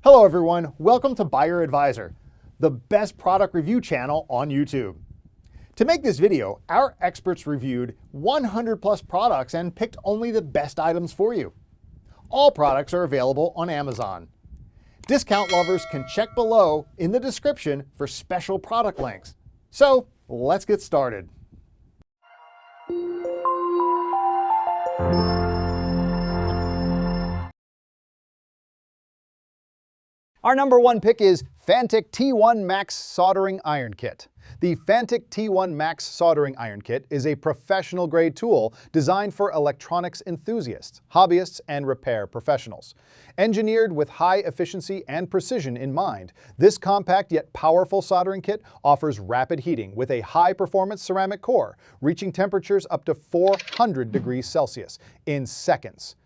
Hello everyone, welcome to Buyer Advisor, the best product review channel on YouTube. To make this video, our experts reviewed 100 plus products and picked only the best items for you. All products are available on Amazon. Discount lovers can check below in the description for special product links. So let's get started. Our number one pick is Fantic T1 Max Soldering Iron Kit. The Fantic T1 Max Soldering Iron Kit is a professional-grade tool designed for electronics enthusiasts, hobbyists, and repair professionals. Engineered with high efficiency and precision in mind, this compact yet powerful soldering kit offers rapid heating with a high-performance ceramic core, reaching temperatures up to 400 degrees Celsius in seconds.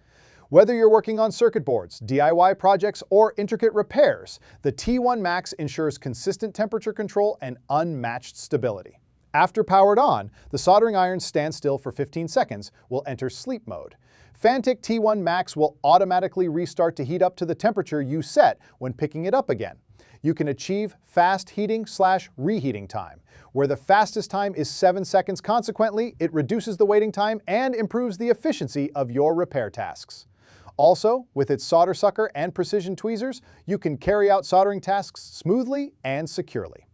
Whether you're working on circuit boards, DIY projects, or intricate repairs, the T1 Max ensures consistent temperature control and unmatched stability. After powered on, the soldering iron stands still for 15 seconds, will enter sleep mode. Fantic T1 Max will automatically restart to heat up to the temperature you set when picking it up again. You can achieve fast heating/reheating time, where the fastest time is 7 seconds. Consequently, it reduces the waiting time and improves the efficiency of your repair tasks. Also, with its solder sucker and precision tweezers, you can carry out soldering tasks smoothly and securely.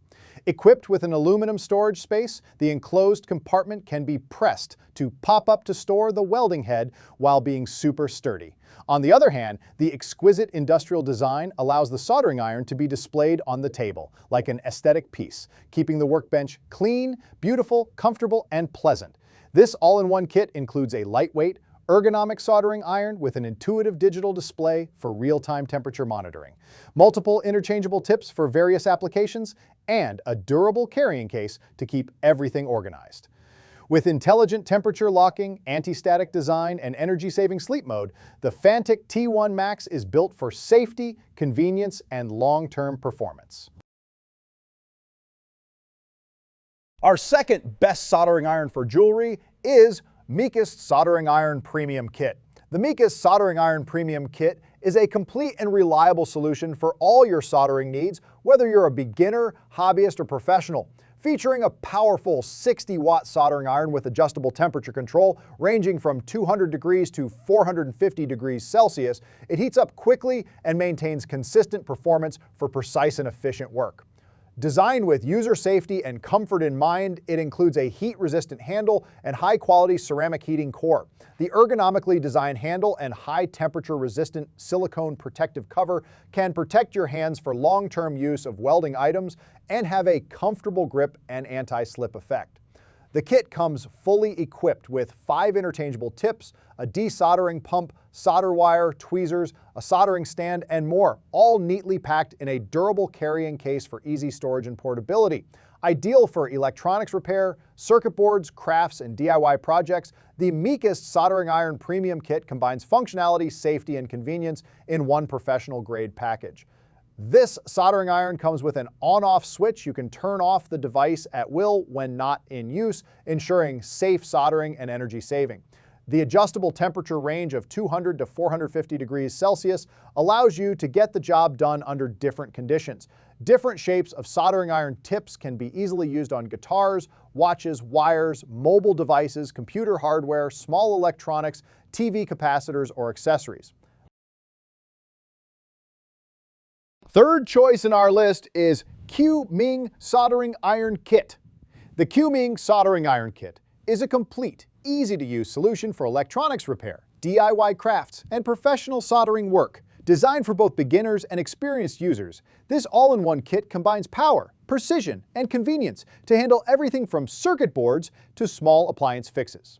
Equipped with an aluminum storage space, the enclosed compartment can be pressed to pop up to store the welding head while being super sturdy. On the other hand, the exquisite industrial design allows the soldering iron to be displayed on the table, like an aesthetic piece, keeping the workbench clean, beautiful, comfortable, and pleasant. This all-in-one kit includes a lightweight, ergonomic soldering iron with an intuitive digital display for real-time temperature monitoring, multiple interchangeable tips for various applications, and a durable carrying case to keep everything organized. With intelligent temperature locking, anti-static design, and energy-saving sleep mode, the Fantic T1 Max is built for safety, convenience, and long-term performance. Our second best soldering iron for jewelry is Meekest Soldering Iron Premium Kit. The Meekest Soldering Iron Premium Kit is a complete and reliable solution for all your soldering needs, whether you're a beginner, hobbyist, or professional. Featuring a powerful 60-watt soldering iron with adjustable temperature control ranging from 200 degrees to 450 degrees Celsius, it heats up quickly and maintains consistent performance for precise and efficient work. Designed with user safety and comfort in mind, it includes a heat-resistant handle and high-quality ceramic heating core. The ergonomically designed handle and high-temperature-resistant silicone protective cover can protect your hands for long-term use of welding items and have a comfortable grip and anti-slip effect. The kit comes fully equipped with 5 interchangeable tips, a desoldering pump, solder wire, tweezers, a soldering stand, and more, all neatly packed in a durable carrying case for easy storage and portability. Ideal for electronics repair, circuit boards, crafts, and DIY projects, the Meekest Soldering Iron Premium Kit combines functionality, safety, and convenience in one professional-grade package. This soldering iron comes with an on-off switch. You can turn off the device at will when not in use, ensuring safe soldering and energy saving. The adjustable temperature range of 200 to 450 degrees Celsius allows you to get the job done under different conditions. Different shapes of soldering iron tips can be easily used on guitars, watches, wires, mobile devices, computer hardware, small electronics, TV capacitors, or accessories. Third choice in our list is Qming Soldering Iron Kit. The Qming Soldering Iron Kit is a complete, easy-to-use solution for electronics repair, DIY crafts, and professional soldering work. Designed for both beginners and experienced users, this all-in-one kit combines power, precision, and convenience to handle everything from circuit boards to small appliance fixes.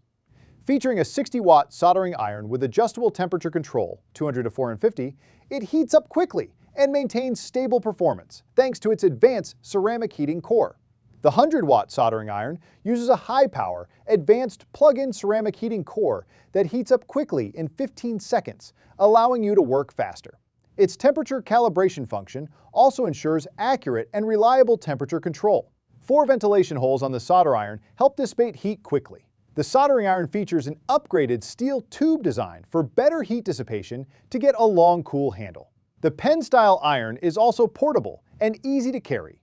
Featuring a 60-watt soldering iron with adjustable temperature control, 200 to 450, it heats up quickly and maintains stable performance thanks to its advanced ceramic heating core. The 100-watt soldering iron uses a high-power, advanced plug-in ceramic heating core that heats up quickly in 15 seconds, allowing you to work faster. Its temperature calibration function also ensures accurate and reliable temperature control. 4 ventilation holes on the solder iron help dissipate heat quickly. The soldering iron features an upgraded steel tube design for better heat dissipation to get a long, cool handle. The pen-style iron is also portable and easy to carry.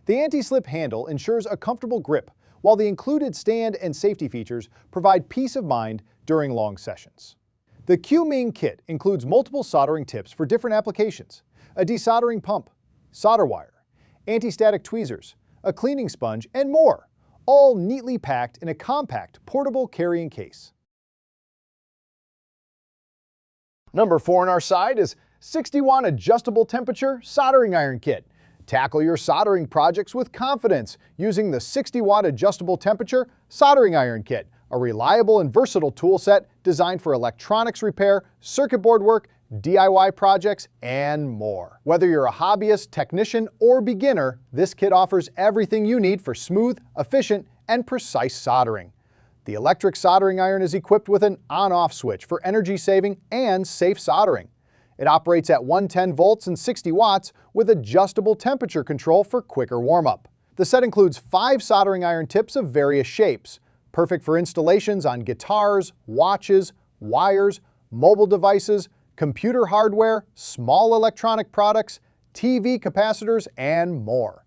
The anti-slip handle ensures a comfortable grip, while the included stand and safety features provide peace of mind during long sessions. The Q-Ming kit includes multiple soldering tips for different applications, a desoldering pump, solder wire, anti-static tweezers, a cleaning sponge, and more, all neatly packed in a compact, portable carrying case. Number 4 on our side is 60-watt adjustable temperature soldering iron kit. Tackle your soldering projects with confidence using the 60-watt adjustable temperature soldering iron kit, a reliable and versatile tool set designed for electronics repair, circuit board work, DIY projects, and more. Whether you're a hobbyist, technician, or beginner, this kit offers everything you need for smooth, efficient, and precise soldering. The electric soldering iron is equipped with an on-off switch for energy saving and safe soldering. It operates at 110 volts and 60 watts with adjustable temperature control for quicker warm-up. The set includes 5 soldering iron tips of various shapes, perfect for installations on guitars, watches, wires, mobile devices, computer hardware, small electronic products, TV capacitors, and more.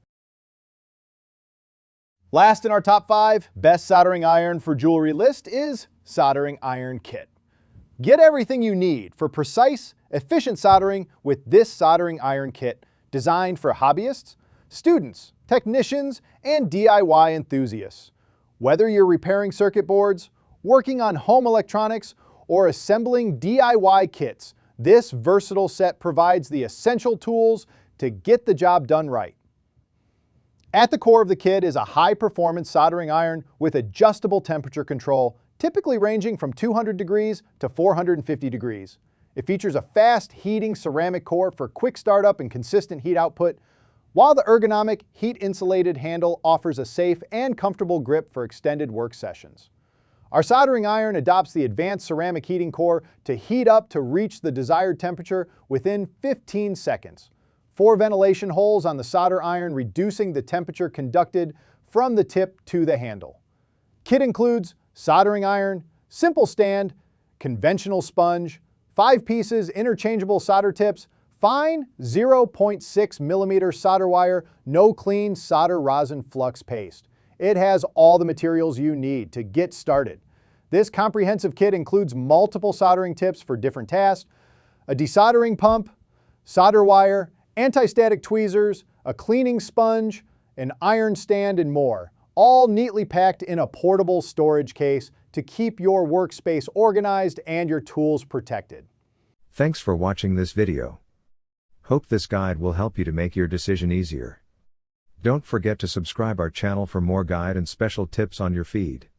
Last in our top 5 best soldering iron for jewelry list is Soldering Iron Kit. Get everything you need for precise, efficient soldering with this soldering iron kit designed for hobbyists, students, technicians, and DIY enthusiasts. Whether you're repairing circuit boards, working on home electronics, or assembling DIY kits, this versatile set provides the essential tools to get the job done right. At the core of the kit is a high-performance soldering iron with adjustable temperature control, typically ranging from 200 degrees to 450 degrees. It features a fast heating ceramic core for quick startup and consistent heat output, while the ergonomic heat-insulated handle offers a safe and comfortable grip for extended work sessions. Our soldering iron adopts the advanced ceramic heating core to heat up to reach the desired temperature within 15 seconds. 4 ventilation holes on the solder iron reducing the temperature conducted from the tip to the handle. Kit includes soldering iron, simple stand, conventional sponge, 5 pieces interchangeable solder tips, fine 0.6 millimeter solder wire, no clean solder rosin flux paste. It has all the materials you need to get started. This comprehensive kit includes multiple soldering tips for different tasks, a desoldering pump, solder wire, anti-static tweezers, a cleaning sponge, an iron stand, and more, all neatly packed in a portable storage case to keep your workspace organized and your tools protected. Thanks for watching this video. Hope this guide will help you to make your decision easier. Don't forget to subscribe our channel for more guide and special tips on your feed.